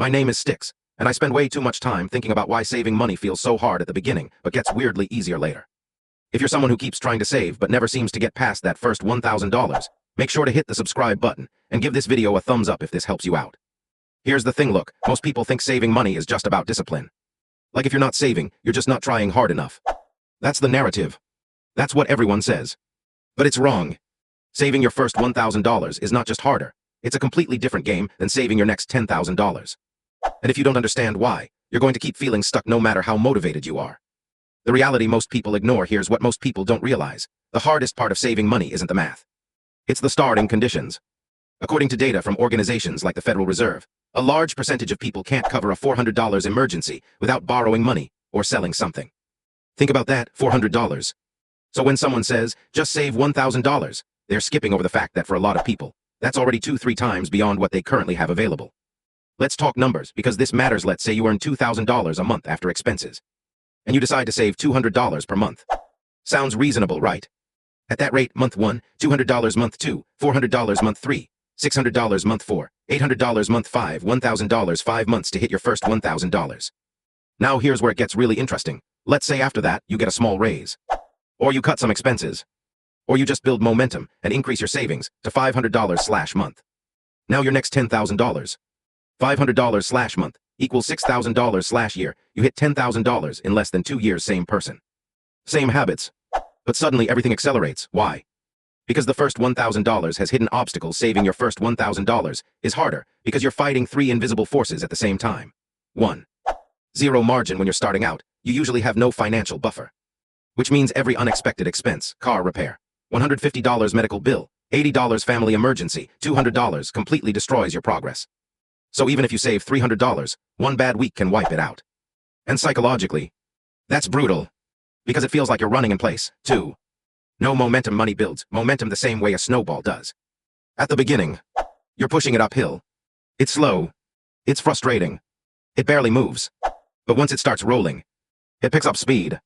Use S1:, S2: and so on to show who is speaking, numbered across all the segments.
S1: My name is Sticks, and I spend way too much time thinking about why saving money feels so hard at the beginning, but gets weirdly easier later. If you're someone who keeps trying to save but never seems to get past that first $1,000, make sure to hit the subscribe button and give this video a thumbs up if this helps you out. Here's the thing, look, most people think saving money is just about discipline. Like if you're not saving, you're just not trying hard enough. That's the narrative. That's what everyone says. But it's wrong. Saving your first $1,000 is not just harder. It's a completely different game than saving your next $10,000. And if you don't understand why, you're going to keep feeling stuck no matter how motivated you are. The reality most people ignore. Here's what most people don't realize. The hardest part of saving money isn't the math. It's the starting conditions. According to data from organizations like the Federal Reserve, a large percentage of people can't cover a $400 emergency without borrowing money or selling something. Think about that, $400. So when someone says, just save $1,000, they're skipping over the fact that for a lot of people, that's already 2-3 times beyond what they currently have available. Let's talk numbers, because this matters. Let's say you earn $2,000 a month after expenses, and you decide to save $200 per month. Sounds reasonable, right? At that rate, month 1, $200 month 2, $400 month 3, $600 month 4, $800 month 5, $1,000 5 months to hit your first $1,000. Now here's where it gets really interesting. Let's say after that, you get a small raise, or you cut some expenses, or you just build momentum and increase your savings to $500/month. Now your next $10,000. $500/month equals $6,000/year. You hit $10,000 in less than 2 years. Same person, same habits, but suddenly everything accelerates. Why? Because the first $1,000 has hidden obstacles. Saving your first $1,000 is harder because you're fighting 3 invisible forces at the same time. 1. Zero margin. When you're starting out, you usually have no financial buffer, which means every unexpected expense, car repair, $150 medical bill, $80 family emergency, $200 completely destroys your progress. So even if you save $300, one bad week can wipe it out. And psychologically, that's brutal, because it feels like you're running in place. 2. No momentum. Money builds momentum the same way a snowball does. At the beginning, you're pushing it uphill. It's slow. It's frustrating. It barely moves. But once it starts rolling, it picks up speed.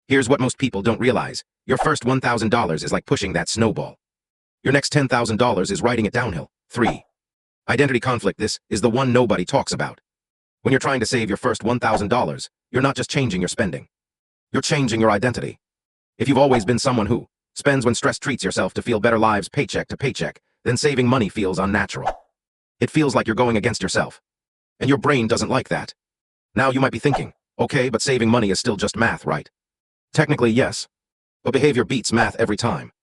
S1: Here's what most people don't realize. Your first $1,000 is like pushing that snowball. Your next $10,000 is riding it downhill. 3. Identity conflict. This is the one nobody talks about. When you're trying to save your first $1,000, you're not just changing your spending. You're changing your identity. If you've always been someone who spends when stress, treats yourself to feel better, lives paycheck to paycheck, then saving money feels unnatural. It feels like you're going against yourself. And your brain doesn't like that. Now you might be thinking, okay, but saving money is still just math, right? Technically, yes. But behavior beats math every time.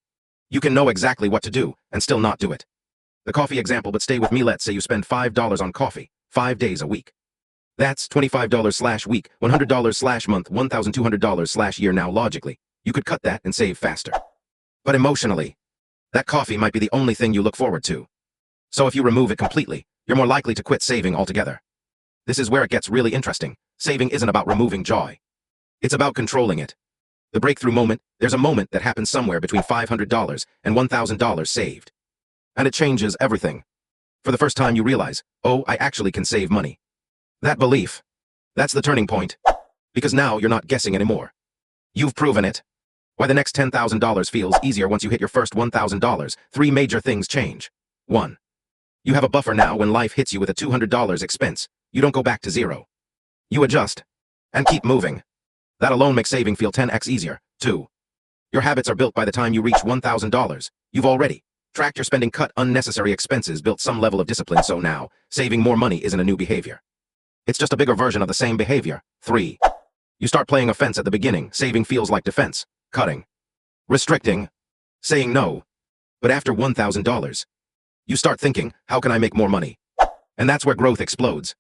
S1: You can know exactly what to do and still not do it. The coffee example, but stay with me. Let's say you spend $5 on coffee, 5 days a week. That's $25/week, $100/month, $1,200/year. Now logically, you could cut that and save faster. But emotionally, that coffee might be the only thing you look forward to. So if you remove it completely, you're more likely to quit saving altogether. This is where it gets really interesting. Saving isn't about removing joy. It's about controlling it. The breakthrough moment, there's a moment that happens somewhere between $500 and $1,000 saved. And it changes everything. For the first time you realize, oh, I actually can save money. That belief, that's the turning point. Because now you're not guessing anymore. You've proven it. Why the next $10,000 feels easier once you hit your first $1,000. 3 major things change. 1. You have a buffer now. When life hits you with a $200 expense, you don't go back to zero. You adjust and keep moving. That alone makes saving feel 10x easier. 2. Your habits are built. By the time you reach $1,000, you've already tracked your spending, cut unnecessary expenses, built some level of discipline. So now, saving more money isn't a new behavior. It's just a bigger version of the same behavior. 3. You start playing offense at the beginning. Saving feels like defense, cutting, restricting, saying no. But after $1,000, you start thinking, how can I make more money? And that's where growth explodes.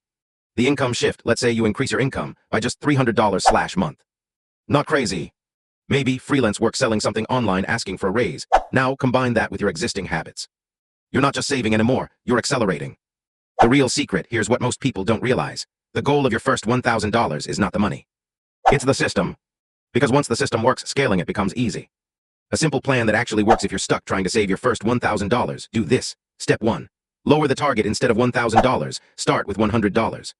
S1: The income shift. Let's say you increase your income by just $300/month. Not crazy. Maybe freelance work, selling something online, asking for a raise. Now combine that with your existing habits. You're not just saving anymore, you're accelerating. The real secret, here's what most people don't realize. The goal of your first $1,000 is not the money. It's the system. Because once the system works, scaling it becomes easy. A simple plan that actually works. If you're stuck trying to save your first $1,000, do this. Step 1. Lower the target. Instead of $1,000, start with $100.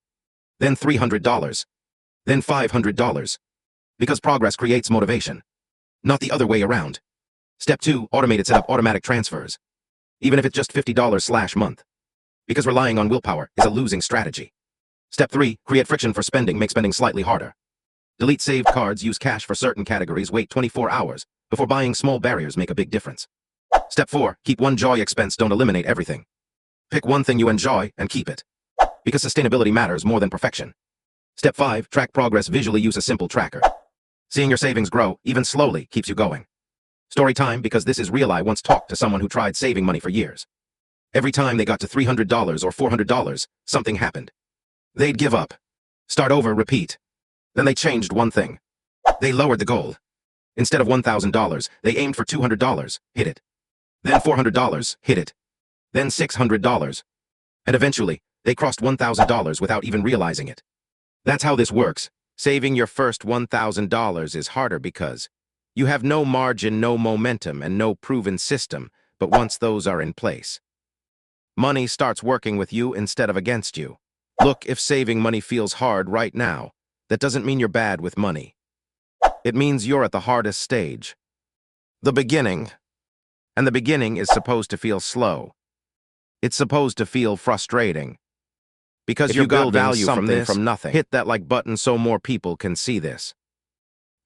S1: Then $300. Then $500. Because progress creates motivation, not the other way around. Step 2, automated. Set up automatic transfers, even if it's just $50/month. Because relying on willpower is a losing strategy. Step 3. Create friction for spending. Make spending slightly harder. Delete saved cards. Use cash for certain categories. Wait 24 hours before buying. Small barriers make a big difference. Step 4. Keep one joy expense. Don't eliminate everything. Pick one thing you enjoy and keep it, because sustainability matters more than perfection. Step 5. Track progress visually. Use a simple tracker. Seeing your savings grow, even slowly, keeps you going. Story time, because this is real. I once talked to someone who tried saving money for years. Every time they got to $300 or $400, something happened. They'd give up. Start over, repeat. Then they changed one thing. They lowered the goal. Instead of $1,000, they aimed for $200, hit it. Then $400, hit it. Then $600. And eventually, they crossed $1,000 without even realizing it. That's how this works. Saving your first $1,000 is harder because you have no margin, no momentum, and no proven system, but once those are in place, money starts working with you instead of against you. Look, if saving money feels hard right now, that doesn't mean you're bad with money. It means you're at the hardest stage, the beginning. And the beginning is supposed to feel slow. It's supposed to feel frustrating. Because if you got value from nothing, hit that like button so more people can see this.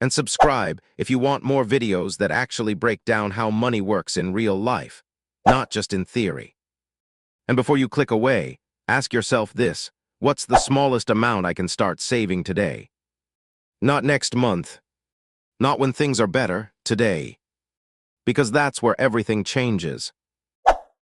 S1: And subscribe if you want more videos that actually break down how money works in real life, not just in theory. And before you click away, ask yourself this: what's the smallest amount I can start saving today? Not next month. Not when things are better, today. Because that's where everything changes.